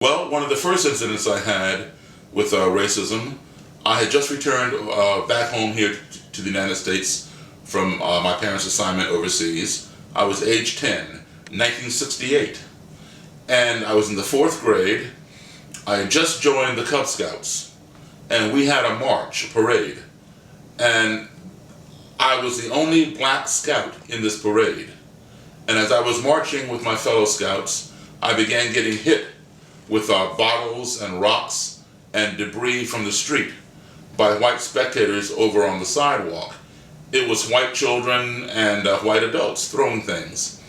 Well, one of the first incidents I had with racism, I had just returned back home here to the United States from my parents' assignment overseas. I was age 10, 1968, and I was in the 4th grade. I had just joined the Cub Scouts, and we had a march, a parade, and I was the only black scout in this parade. And as I was marching with my fellow scouts, I began getting hit with bottles and rocks and debris from the street by white spectators over on the sidewalk. It was white children and white adults throwing things.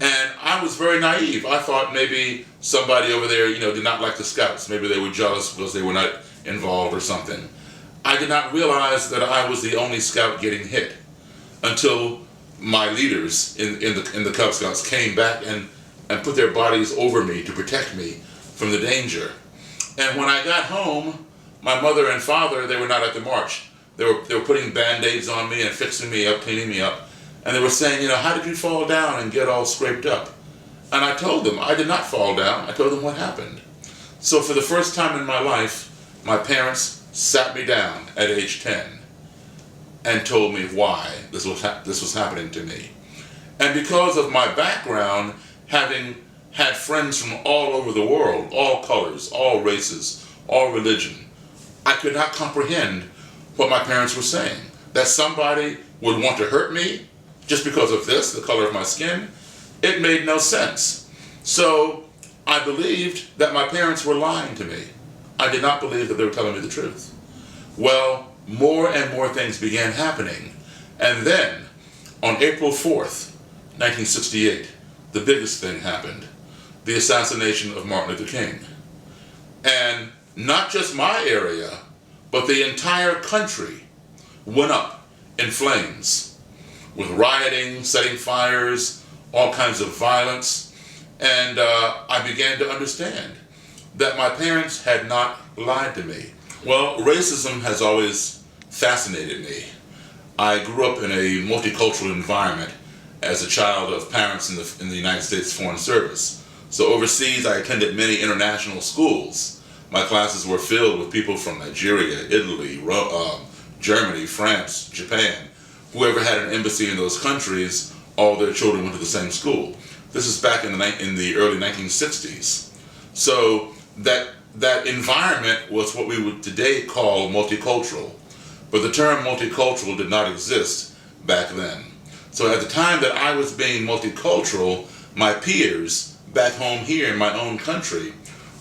And I was very naive. I thought maybe somebody over there, did not like the Scouts. Maybe they were jealous because they were not involved or something. I did not realize that I was the only Scout getting hit until my leaders in the Cub Scouts came back and put their bodies over me to protect me from the danger. And when I got home, my mother and father, they were not at the march. They were putting Band-Aids on me and fixing me up, cleaning me up. And they were saying, how did you fall down and get all scraped up? And I told them, I did not fall down. I told them what happened. So for the first time in my life, my parents sat me down at age 10 and told me why this was happening to me. And because of my background, having had friends from all over the world, all colors, all races, all religion, I could not comprehend what my parents were saying. That somebody would want to hurt me just because of this, the color of my skin, it made no sense. So I believed that my parents were lying to me. I did not believe that they were telling me the truth. Well, more and more things began happening. And then, on April 4th, 1968, the biggest thing happened. The assassination of Martin Luther King. And not just my area, but the entire country went up in flames with rioting, setting fires, all kinds of violence. And I began to understand that my parents had not lied to me. Well, racism has always fascinated me. I grew up in a multicultural environment as a child of parents in the United States Foreign Service. So overseas, I attended many international schools. My classes were filled with people from Nigeria, Italy, Germany, France, Japan. Whoever had an embassy in those countries, all their children went to the same school. This is back in the early 1960s. So that environment was what we would today call multicultural. But the term multicultural did not exist back then. So at the time that I was being multicultural, my peers back home here in my own country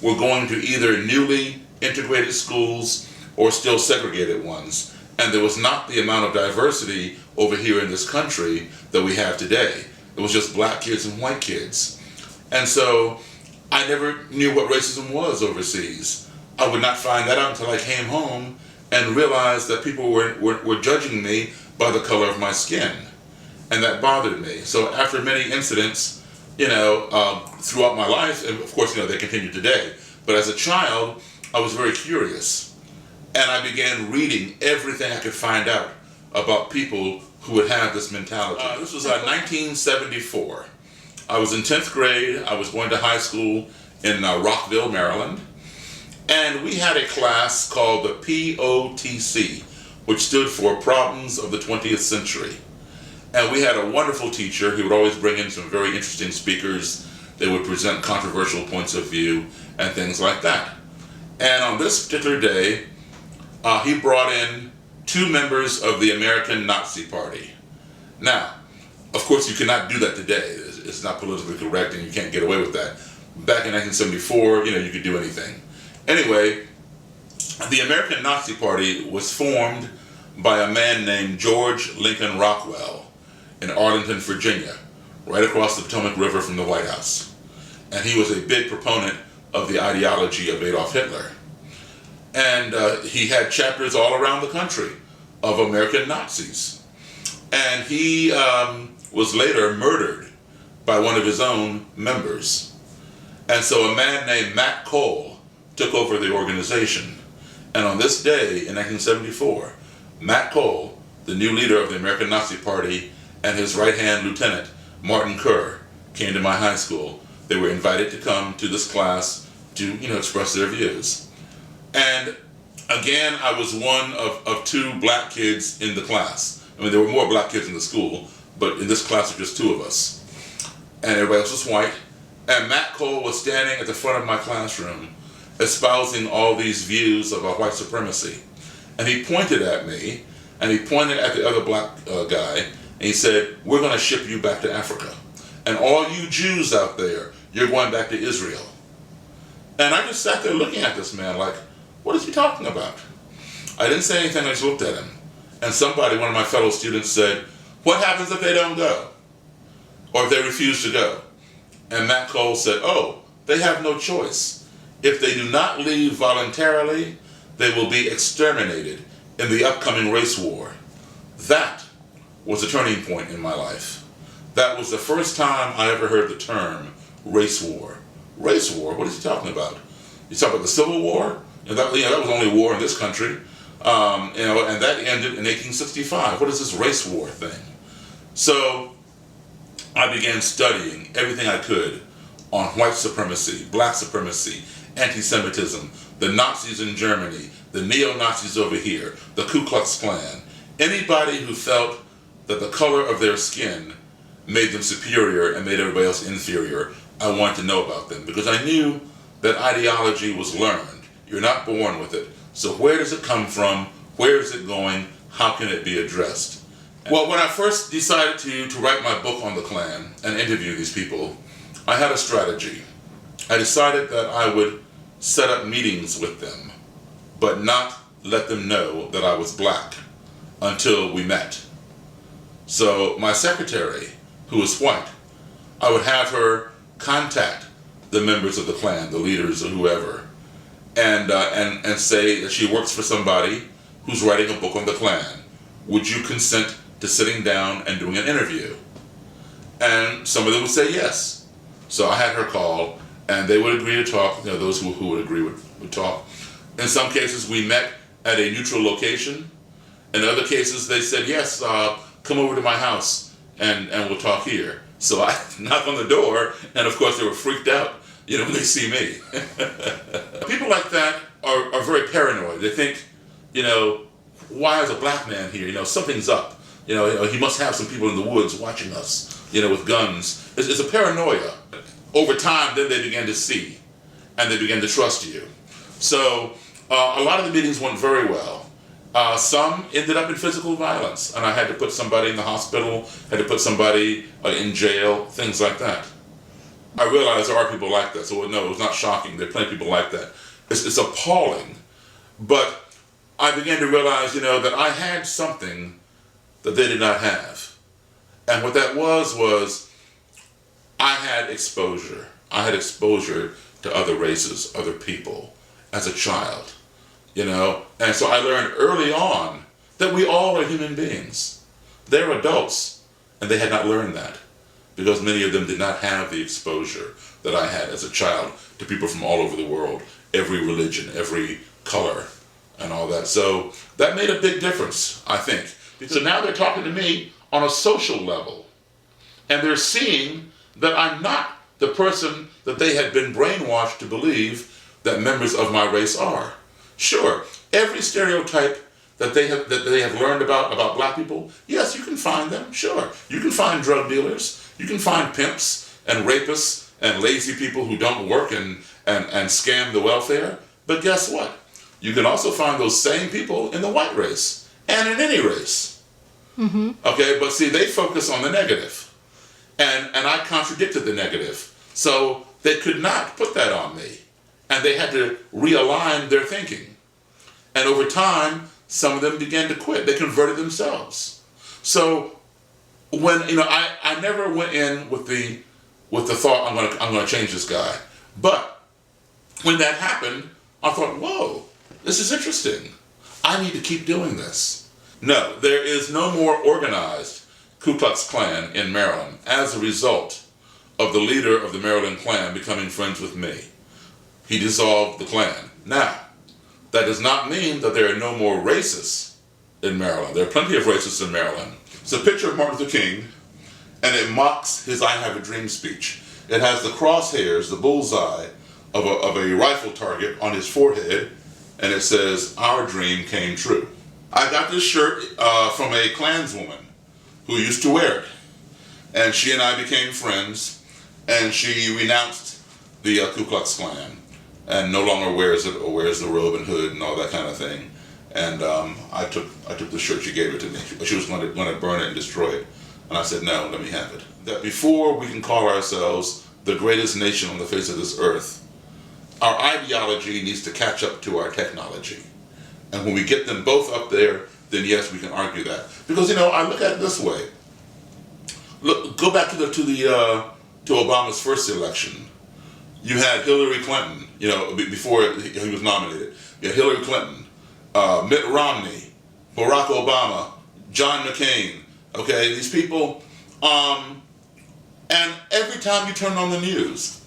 were going to either newly integrated schools or still segregated ones. And there was not the amount of diversity over here in this country that we have today. It was just black kids and white kids. And so I never knew what racism was overseas. I would not find that out until I came home and realized that people were judging me by the color of my skin. And that bothered me. So after many incidents, throughout my life, and of course, they continue today, but as a child, I was very curious. And I began reading everything I could find out about people who would have this mentality. This was 1974. I was in 10th grade. I was going to high school in Rockville, Maryland. And we had a class called the POTC, which stood for Problems of the 20th Century. And we had a wonderful teacher who would always bring in some very interesting speakers. They would present controversial points of view and things like that. And on this particular day, he brought in 2 members of the American Nazi Party. Now, of course, you cannot do that today. It's not politically correct and you can't get away with that. Back in 1974, you could do anything. Anyway, the American Nazi Party was formed by a man named George Lincoln Rockwell in Arlington, Virginia, right across the Potomac River from the White House. And he was a big proponent of the ideology of Adolf Hitler. And he had chapters all around the country of American Nazis. And he was later murdered by one of his own members. And so a man named Matt Cole took over the organization. And on this day in 1974, Matt Cole, the new leader of the American Nazi Party, and his right-hand lieutenant, Martin Kerr, came to my high school. They were invited to come to this class to express their views. And again, I was one of two black kids in the class. I mean, there were more black kids in the school, but in this class there were just two of us. And everybody else was white. And Matt Cole was standing at the front of my classroom espousing all these views of white supremacy. And he pointed at me, and he pointed at the other black guy, and he said, "We're going to ship you back to Africa. And all you Jews out there, you're going back to Israel." And I just sat there looking at this man like, what is he talking about? I didn't say anything, I just looked at him. And somebody, one of my fellow students, said, "What happens if they don't go? Or if they refuse to go?" And Matt Cole said, "Oh, they have no choice. If they do not leave voluntarily, they will be exterminated in the upcoming race war." That was a turning point in my life. That was the first time I ever heard the term race war. Race war? What is he talking about? He's talking about the Civil War? That was only war in this country. And that ended in 1865. What is this race war thing? So I began studying everything I could on white supremacy, black supremacy, anti-Semitism, the Nazis in Germany, the neo-Nazis over here, the Ku Klux Klan. Anybody who felt that the color of their skin made them superior and made everybody else inferior, I wanted to know about them, because I knew that ideology was learned. You're not born with it. So where does it come from? Where is it going? How can it be addressed? Well, when I first decided to write my book on the Klan and interview these people, I had a strategy. I decided that I would set up meetings with them, but not let them know that I was black until we met. So my secretary, who was white, I would have her contact the members of the Klan, the leaders or whoever, and say that she works for somebody who's writing a book on the Klan. Would you consent to sitting down and doing an interview? And some of them would say yes. So I had her call, and they would agree to talk. Those who would agree would talk. In some cases, we met at a neutral location. In other cases, they said, "Yes, come over to my house and we'll talk here." So I knocked on the door, and of course they were freaked out, when they see me. People like that are very paranoid. They think, why is a black man here? Something's up. He must have some people in the woods watching us, with guns. It's a paranoia. Over time, then they begin to see, and they begin to trust you. So a lot of the meetings went very well. Some ended up in physical violence, and I had to put somebody in the hospital, had to put somebody in jail, things like that. I realized there are people like that, so no, it was not shocking. There are plenty of people like that. It's appalling. But I began to realize, that I had something that they did not have. And what that was I had exposure. I had exposure to other races, other people, as a child. And so I learned early on that we all are human beings. They're adults, and they had not learned that, because many of them did not have the exposure that I had as a child to people from all over the world, every religion, every color, and all that. So that made a big difference, I think. So now they're talking to me on a social level, and they're seeing that I'm not the person that they had been brainwashed to believe that members of my race are. Sure, every stereotype that they have learned about black people, yes, you can find them, sure. You can find drug dealers, you can find pimps and rapists and lazy people who don't work and scam the welfare. But guess what? You can also find those same people in the white race and in any race. Mm-hmm. Okay, but see, they focus on the negative. And I contradicted the negative. So they could not put that on me. And they had to realign their thinking. And over time, some of them began to quit. They converted themselves. So when, I never went in with the thought, I'm going to change this guy. But when that happened, I thought, whoa, this is interesting. I need to keep doing this. No, there is no more organized Ku Klux Klan in Maryland as a result of the leader of the Maryland Klan becoming friends with me. He dissolved the Klan. Now, that does not mean that there are no more racists in Maryland. There are plenty of racists in Maryland. It's a picture of Martin Luther King, and it mocks his I Have a Dream speech. It has the crosshairs, the bullseye, of a rifle target on his forehead, and it says, "Our dream came true." I got this shirt from a Klanswoman who used to wear it, and she and I became friends, and she renounced the Ku Klux Klan and no longer wears it or wears the robe and hood and all that kind of thing. And I took the shirt, she gave it to me. She was going to burn it and destroy it, and I said, "No, let me have it." That before we can call ourselves the greatest nation on the face of this earth, our ideology needs to catch up to our technology. And when we get them both up there, then yes, we can argue that. Because, I look at it this way. Look, go back to Obama's first election. You had Hillary Clinton, before he was nominated. You had Hillary Clinton, Mitt Romney, Barack Obama, John McCain. Okay, these people. And every time you turn on the news,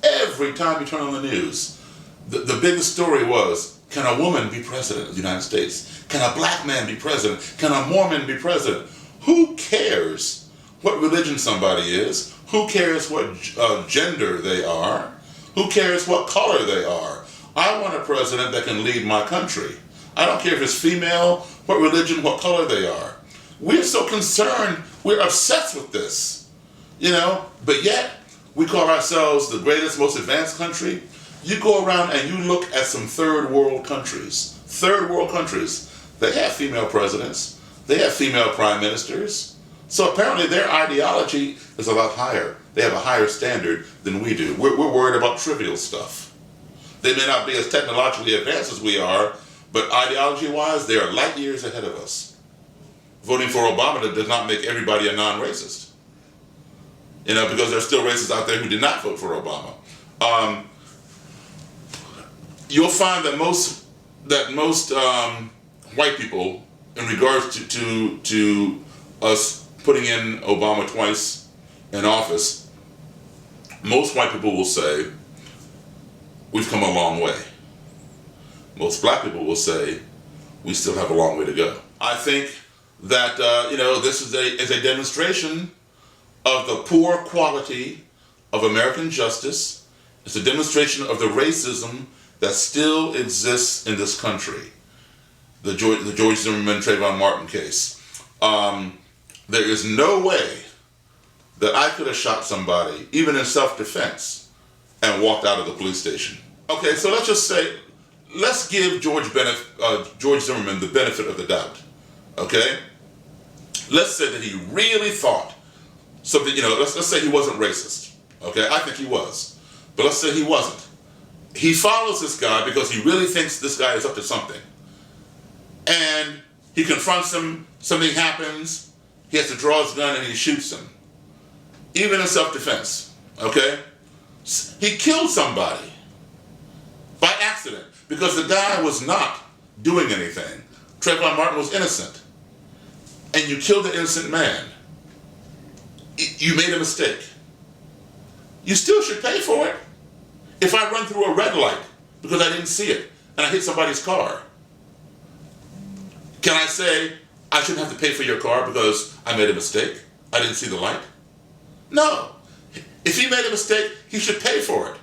the biggest story was, can a woman be president of the United States? Can a black man be president? Can a Mormon be president? Who cares what religion somebody is? Who cares what gender they are? Who cares what color they are? I want a president that can lead my country. I don't care if it's female, what religion, what color they are. We're so concerned, we're obsessed with this, but yet we call ourselves the greatest, most advanced country. You go around and you look at some third world countries, they have female presidents, they have female prime ministers. So apparently their ideology is a lot higher. They have a higher standard than we do. We're worried about trivial stuff. They may not be as technologically advanced as we are, but ideology-wise, they are light years ahead of us. Voting for Obama does not make everybody a non-racist. Because there are still racists out there who did not vote for Obama. You'll find that most white people, in regards to us putting in Obama twice in office, most white people will say, we've come a long way. Most black people will say, we still have a long way to go. I think that, this is a demonstration of the poor quality of American justice. It's a demonstration of the racism that still exists in this country. The George Zimmerman, Trayvon Martin case. There is no way that I could have shot somebody, even in self-defense, and walked out of the police station. Okay, so let's give George Zimmerman the benefit of the doubt. Okay? Let's say that he really thought something, let's say he wasn't racist. Okay, I think he was. But let's say he wasn't. He follows this guy because he really thinks this guy is up to something. And he confronts him, something happens, he has to draw his gun and he shoots him. Even in self-defense, okay? He killed somebody by accident because the guy was not doing anything. Trayvon Martin was innocent. And you killed an innocent man. You made a mistake. You still should pay for it. If I run through a red light because I didn't see it and I hit somebody's car, can I say I shouldn't have to pay for your car because I made a mistake? I didn't see the light? No. If he made a mistake, he should pay for it.